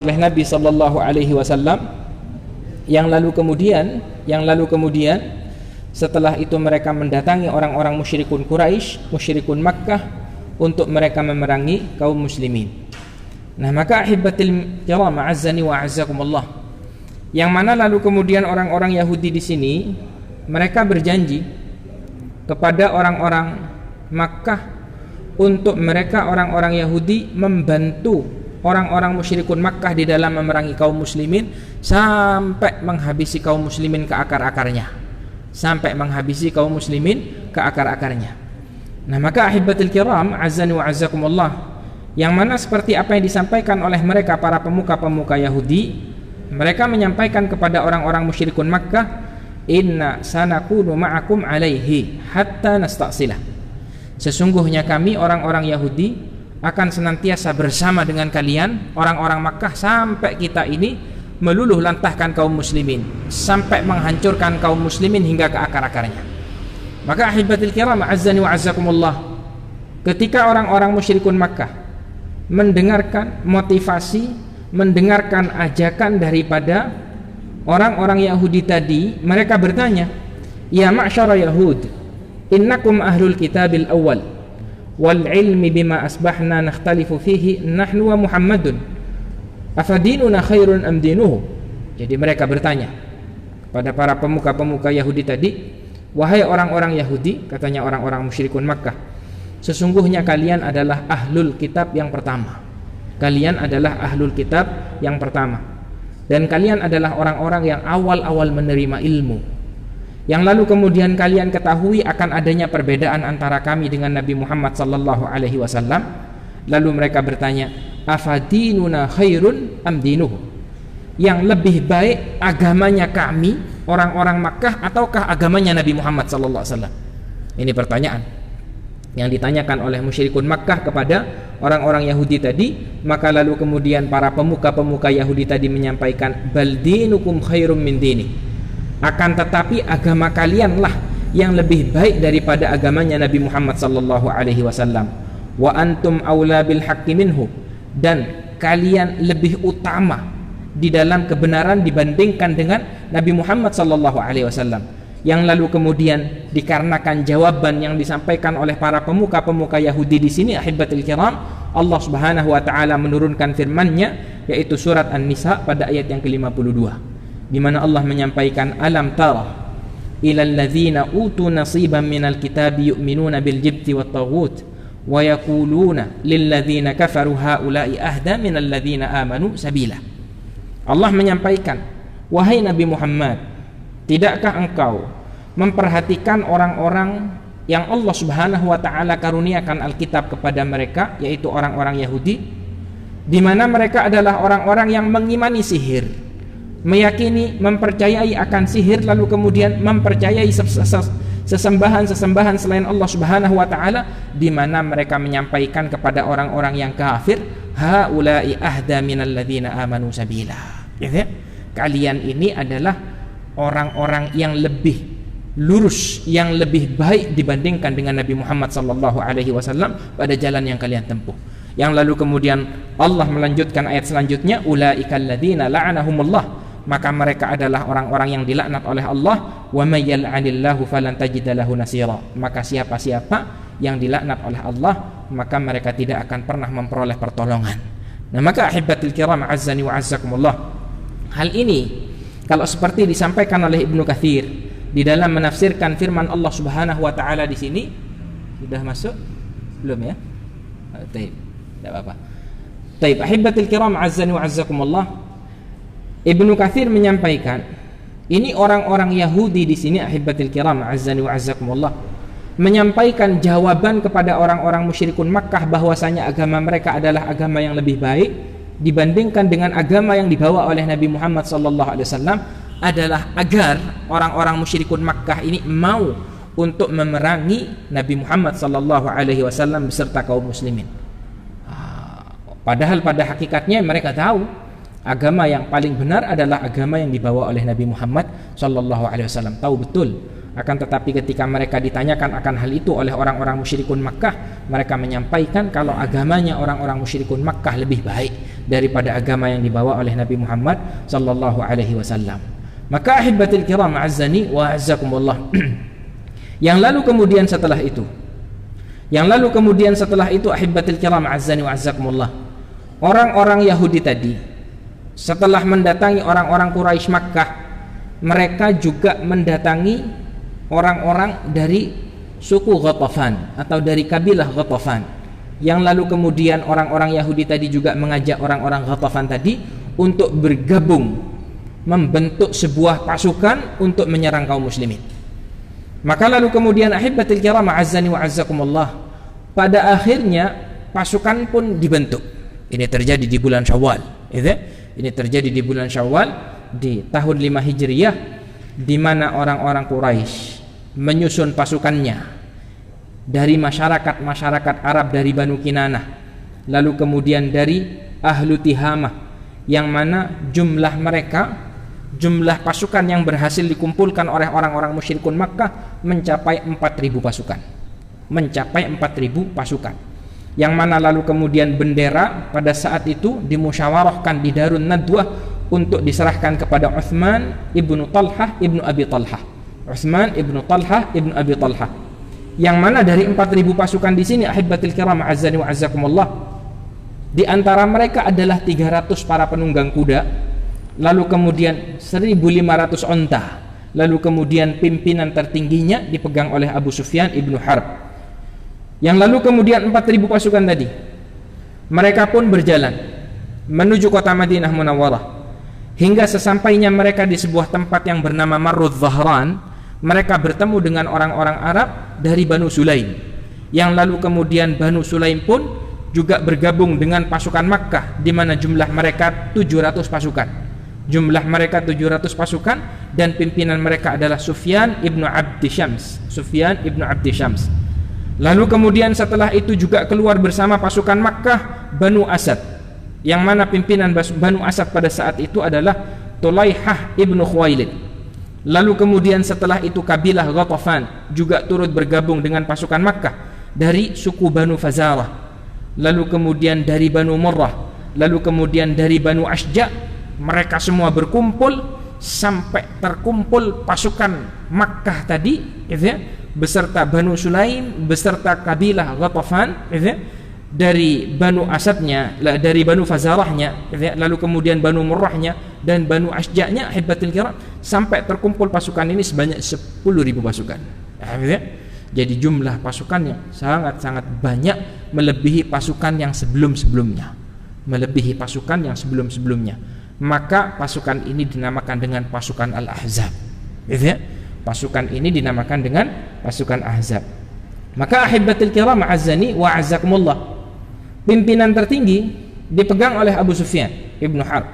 oleh Nabi sallallahu alaihi wasallam, yang lalu kemudian setelah itu mereka mendatangi orang-orang musyrikun Quraisy, musyrikun Makkah untuk mereka memerangi kaum muslimin. Nah, maka ahibatil kiram azzani wa azzakumullah, yang mana lalu kemudian orang-orang Yahudi di sini mereka berjanji kepada orang-orang Makkah untuk mereka orang-orang Yahudi membantu orang-orang musyrikun Makkah di dalam memerangi kaum muslimin sampai menghabisi kaum muslimin ke akar-akarnya, Nah, maka ahibatul kiram azzani wa azzakumullah, yang mana seperti apa yang disampaikan oleh mereka para pemuka-pemuka Yahudi, mereka menyampaikan kepada orang-orang musyrikun Makkah, inna sanakunu ma'akum alaihi hatta nasta'silah, sesungguhnya kami orang-orang Yahudi akan senantiasa bersama dengan kalian orang-orang Makkah sampai kita ini meluluh lantahkan kaum muslimin, sampai menghancurkan kaum muslimin hingga ke akar-akarnya. Maka ahibatil kiram azzani wa azzakumullah, ketika orang-orang musyrikun Makkah mendengarkan motivasi, mendengarkan ajakan daripada orang-orang Yahudi tadi, mereka bertanya, ya ma'syara Yahud, innakum ahlul kitabil awal wal ilmi bima asbahna nakhtalifu fihi nahnu wa Muhammadun afadinuna khairun am dinuhu. Jadi mereka bertanya kepada para pemuka-pemuka Yahudi tadi, wahai orang-orang Yahudi, katanya orang-orang musyrikun Makkah, sesungguhnya kalian adalah ahlul kitab yang pertama, dan kalian adalah orang-orang yang awal-awal menerima ilmu, yang lalu kemudian kalian ketahui akan adanya perbedaan antara kami dengan Nabi Muhammad sallallahu alaihi wasallam. Lalu mereka bertanya, afadinuna khairun am dinuhu, yang lebih baik agamanya kami orang-orang Makkah ataukah agamanya Nabi Muhammad sallallahu alaihi wasallam? Ini pertanyaan yang ditanyakan oleh musyrikun Makkah kepada orang-orang Yahudi tadi. Maka lalu kemudian para pemuka-pemuka Yahudi tadi menyampaikan, bal dinukum khairum min dini, akan tetapi agama kalianlah yang lebih baik daripada agamanya Nabi Muhammad sallallahu alaihi wasallam. Wa antum aula bil haqqi minhu, dan kalian lebih utama di dalam kebenaran dibandingkan dengan Nabi Muhammad sallallahu alaihi wasallam. Yang lalu kemudian dikarenakan jawaban yang disampaikan oleh para pemuka-pemuka Yahudi di sini, ahibatul kiram, Allah Subhanahu wa taala menurunkan firman-Nya, yaitu surat An-Nisa pada ayat yang ke-52, di mana Allah menyampaikan, alam tara ilal ladzina utu nasiban minal kitabi yu'minuna bil jibti wat taghut wa yaquluna lil ladzina kafaru haula'i ahda minal ladzina amanu sabila. Allah menyampaikan, wahai Nabi Muhammad, tidakkah engkau memperhatikan orang-orang yang Allah Subhanahu wa taala karuniakan Alkitab kepada mereka, yaitu orang-orang Yahudi, di mana mereka adalah orang-orang yang mengimani sihir, meyakini, mempercayai akan sihir, lalu kemudian mempercayai sesembahan-sesembahan selain Allah Subhanahu wa taala, di mana mereka menyampaikan kepada orang-orang yang kafir, haula'i ahda minal ladzina amanu sabila. Ya, kalian ini adalah orang-orang yang lebih lurus, yang lebih baik dibandingkan dengan Nabi Muhammad sallallahu alaihi wasallam pada jalan yang kalian tempuh. Yang lalu kemudian Allah melanjutkan ayat selanjutnya, ulaikal ladzina la'anahumullah, maka mereka adalah orang-orang yang dilaknat oleh Allah, wa may yal'anillahu falan tajida lahu nasira, maka siapa-siapa yang dilaknat oleh Allah maka mereka tidak akan pernah memperoleh pertolongan. Nah, maka ahibatul kiram azzani wa azzakumullah, hal ini kalau seperti disampaikan oleh Ibnu Katsir di dalam menafsirkan firman Allah Subhanahu wa taala di sini, sudah masuk belum ya? Baik, tidak apa-apa. Baik, ahibatul kiram azzani wa azzakumullah, Ibnu Katsir menyampaikan, ini orang-orang Yahudi di sini, ahibatul kiram azzani wa azzakumullah, menyampaikan jawaban kepada orang-orang musyrikun Makkah bahwasanya agama mereka adalah agama yang lebih baik dibandingkan dengan agama yang dibawa oleh Nabi Muhammad sallallahu alaihi wasallam, adalah agar orang-orang musyrikun Makkah ini mau untuk memerangi Nabi Muhammad sallallahu alaihi wasallam beserta kaum muslimin. Padahal pada hakikatnya mereka tahu Agama yang paling benar adalah agama yang dibawa oleh Nabi Muhammad sallallahu alaihi wasallam. Tahu betul. Akan tetapi ketika mereka ditanyakan akan hal itu oleh orang-orang musyrikun Makkah, mereka menyampaikan kalau agamanya orang-orang musyrikun Makkah lebih baik daripada agama yang dibawa oleh Nabi Muhammad sallallahu alaihi wasallam. Maka ahibatil kiram azzani wa azzakumullah. Yang lalu kemudian setelah itu ahibatil kiram azzani wa azzakumullah. Orang-orang Yahudi tadi setelah mendatangi orang-orang Quraisy Makkah, mereka juga mendatangi orang-orang dari suku Ghatafan atau dari kabilah Ghatafan. Yang lalu kemudian orang-orang Yahudi tadi juga mengajak orang-orang Ghatafan tadi untuk bergabung membentuk sebuah pasukan untuk menyerang kaum muslimin. Maka lalu kemudian ahibatil kiram azzani wa azzakumullah, pada akhirnya pasukan pun dibentuk. Ini terjadi di bulan Syawal. Ini terjadi di bulan Syawal di tahun 5 Hijriyah, di mana orang-orang Quraisy menyusun pasukannya dari masyarakat Arab dari Banu Kinanah, lalu kemudian dari Ahlu Tihamah, yang mana jumlah pasukan yang berhasil dikumpulkan oleh orang-orang musyrikun Makkah mencapai 4.000 pasukan. Yang mana lalu kemudian bendera pada saat itu dimusyawarahkan di Darun Nadwah untuk diserahkan kepada Utsman ibnu Talhah ibnu Abi Talhah. Utsman ibnu Talhah ibnu Abi Talhah. Yang mana dari 4.000 pasukan di sini ahibatil kiram azzani wa azzakumullah, di antara mereka adalah 300 para penunggang kuda, lalu kemudian 1.500 onta, lalu kemudian pimpinan tertingginya dipegang oleh Abu Sufyan ibnu Harb. Yang lalu kemudian 4.000 pasukan tadi, mereka pun berjalan menuju kota Madinah Munawwarah, hingga sesampainya mereka di sebuah tempat yang bernama Marrudz Zahran, mereka bertemu dengan orang-orang Arab dari Banu Sulaim. Yang lalu kemudian Banu Sulaim pun juga bergabung dengan pasukan Makkah, di mana jumlah mereka 700 pasukan. Jumlah mereka 700 pasukan, dan pimpinan mereka adalah Sufyan ibnu Abdi Syams. Lalu kemudian setelah itu juga keluar bersama pasukan Makkah Banu Asad, yang mana pimpinan Banu Asad pada saat itu adalah Tulaihah ibnu Khuwailid. Lalu kemudian setelah itu kabilah Ghatafan juga turut bergabung dengan pasukan Makkah dari suku Banu Fazarah. Lalu kemudian dari Banu Murrah, lalu kemudian dari Banu Ashja. Mereka semua berkumpul sampai terkumpul pasukan Makkah tadi, beserta Banu Sulaim, beserta kabilah Ghatafan, dari Banu Asadnya, dari Banu Fazarahnya, lalu kemudian Banu Murrahnya dan Banu Ashja'nya, ahibatil kiram, sampai terkumpul pasukan ini sebanyak 10.000 pasukan. Jadi jumlah pasukan yang sangat-sangat banyak, melebihi pasukan yang sebelum-sebelumnya. Maka pasukan ini dinamakan dengan pasukan Al-Ahzab. Pasukan ini dinamakan dengan pasukan Ahzab. Maka ahibatil kiram azzani wa azzakumullah, pimpinan tertinggi dipegang oleh Abu Sufyan ibnu Harb.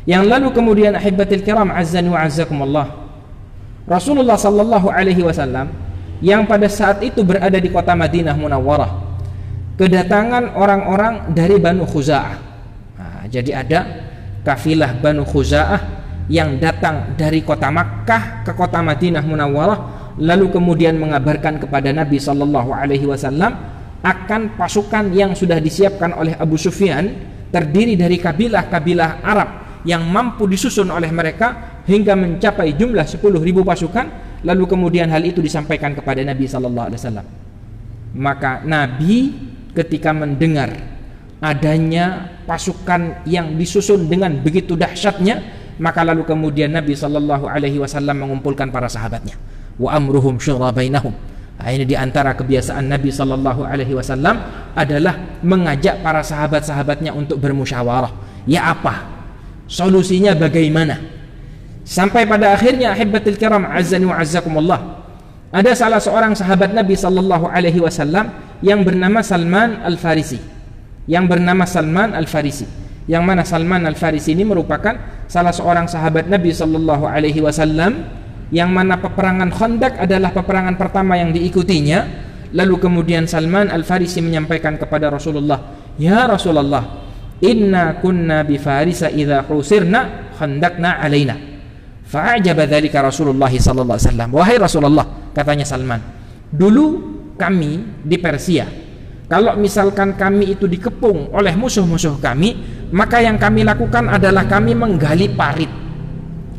Yang lalu kemudian ahibatil kiram azzani wa azzakumullah, Rasulullah sallallahu alaihi wasallam yang pada saat itu berada di kota Madinah Munawwarah, kedatangan orang-orang dari Banu Khuza'ah. Jadi ada kafilah Banu Khuza'ah yang datang dari kota Makkah ke kota Madinah Munawwarah, lalu kemudian mengabarkan kepada Nabi sallallahu alaihi wasallam akan pasukan yang sudah disiapkan oleh Abu Sufyan, terdiri dari kabilah-kabilah Arab yang mampu disusun oleh mereka hingga mencapai jumlah 10.000 pasukan. Lalu kemudian hal itu disampaikan kepada Nabi sallallahu alaihi wasallam. Maka Nabi ketika mendengar adanya pasukan yang disusun dengan begitu dahsyatnya, maka lalu kemudian Nabi sallallahu alaihi wasallam mengumpulkan para sahabatnya. Wa amruhum syura bainahum. Ini di antara kebiasaan Nabi sallallahu alaihi wasallam adalah mengajak para sahabat-sahabatnya untuk bermusyawarah. Ya apa? Solusinya bagaimana? Sampai pada akhirnya ahibatil kiram azzani wa azzakumullah, ada salah seorang sahabat Nabi sallallahu alaihi wasallam yang bernama Salman Al-Farisi. Yang mana Salman Al-Farisi ini merupakan salah seorang sahabat Nabi sallallahu alaihi wasallam yang mana peperangan Khandaq adalah peperangan pertama yang diikutinya. Lalu kemudian Salman Al-Farisi menyampaikan kepada Rasulullah, "Ya Rasulullah, inna kunna bi farisa idza husirna khandaqna alaina. Fa'ajaba dzalika Rasulullah sallallahu alaihi wasallam. Wahai Rasulullah, katanya Salman, dulu kami di Persia, kalau misalkan kami itu dikepung oleh musuh-musuh kami, maka yang kami lakukan adalah kami menggali parit.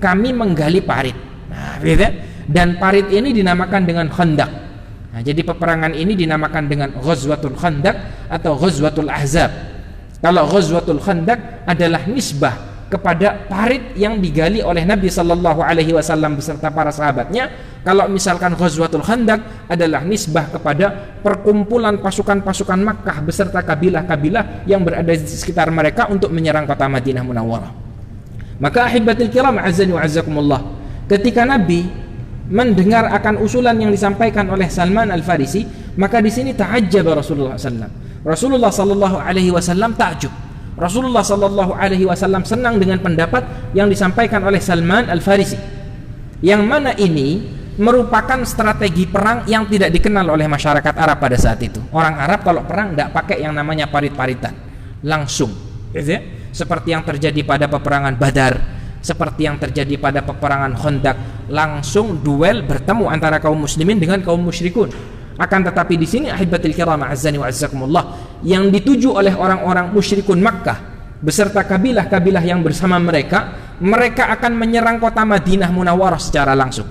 Kami menggali parit. Nah, gitu. Dan parit ini dinamakan dengan Khandaq. Nah, jadi peperangan ini dinamakan dengan Ghazwatul Khandaq atau Ghazwatul Ahzab. Kalau Ghazwatul Khandaq adalah nisbah kepada parit yang digali oleh Nabi sallallahu alaihi wasallam beserta para sahabatnya. Kalau misalkan Ghazwatul Khandaq adalah nisbah kepada perkumpulan pasukan-pasukan Makkah beserta kabilah-kabilah yang berada di sekitar mereka untuk menyerang kota Madinah Munawwarah. Maka ahibatil kiram azani wa azzakumullah, ketika Nabi mendengar akan usulan yang disampaikan oleh Salman Al-Farisi, maka di sini ta'ajjaba Rasulullah sallallahu Rasulullah sallallahu alaihi wasallam takjub. Rasulullah sallallahu alaihi wasallam senang dengan pendapat yang disampaikan oleh Salman Al-Farisi, yang mana ini merupakan strategi perang yang tidak dikenal oleh masyarakat Arab pada saat itu. Orang Arab kalau perang tidak pakai yang namanya parit-paritan, langsung, gitu ya? Seperti yang terjadi pada peperangan Badar, seperti yang terjadi pada peperangan Khandaq, langsung duel bertemu antara kaum muslimin dengan kaum musyrikun. Akan tetapi di sini ahibatil kiram azzani wa azzakumullah, yang dituju oleh orang-orang musyrikun Makkah beserta kabilah-kabilah yang bersama mereka, mereka akan menyerang kota Madinah Munawwarah secara langsung.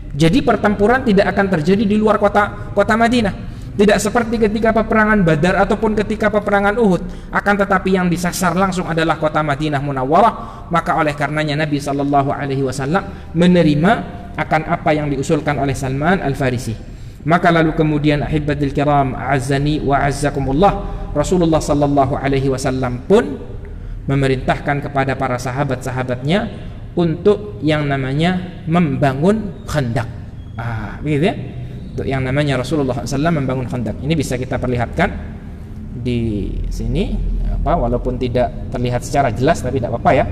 Jadi pertempuran tidak akan terjadi di luar kota Madinah. Tidak seperti ketika peperangan Badar ataupun ketika peperangan Uhud, akan tetapi yang disasar langsung adalah kota Madinah Munawwarah. Maka oleh karenanya Nabi sallallahu alaihi wasallam menerima akan apa yang diusulkan oleh Salman Al-Farisi. Maka lalu kemudian ahibatil kiram azzani wa azzakumullah, Rasulullah sallallahu alaihi wasallam pun memerintahkan kepada para sahabat-sahabatnya untuk yang namanya membangun Khandaq. Begitu ya? Untuk yang namanya Rasulullah SAW membangun Khandaq. Ini bisa kita perlihatkan di sini, walaupun tidak terlihat secara jelas, tapi tidak apa-apa ya.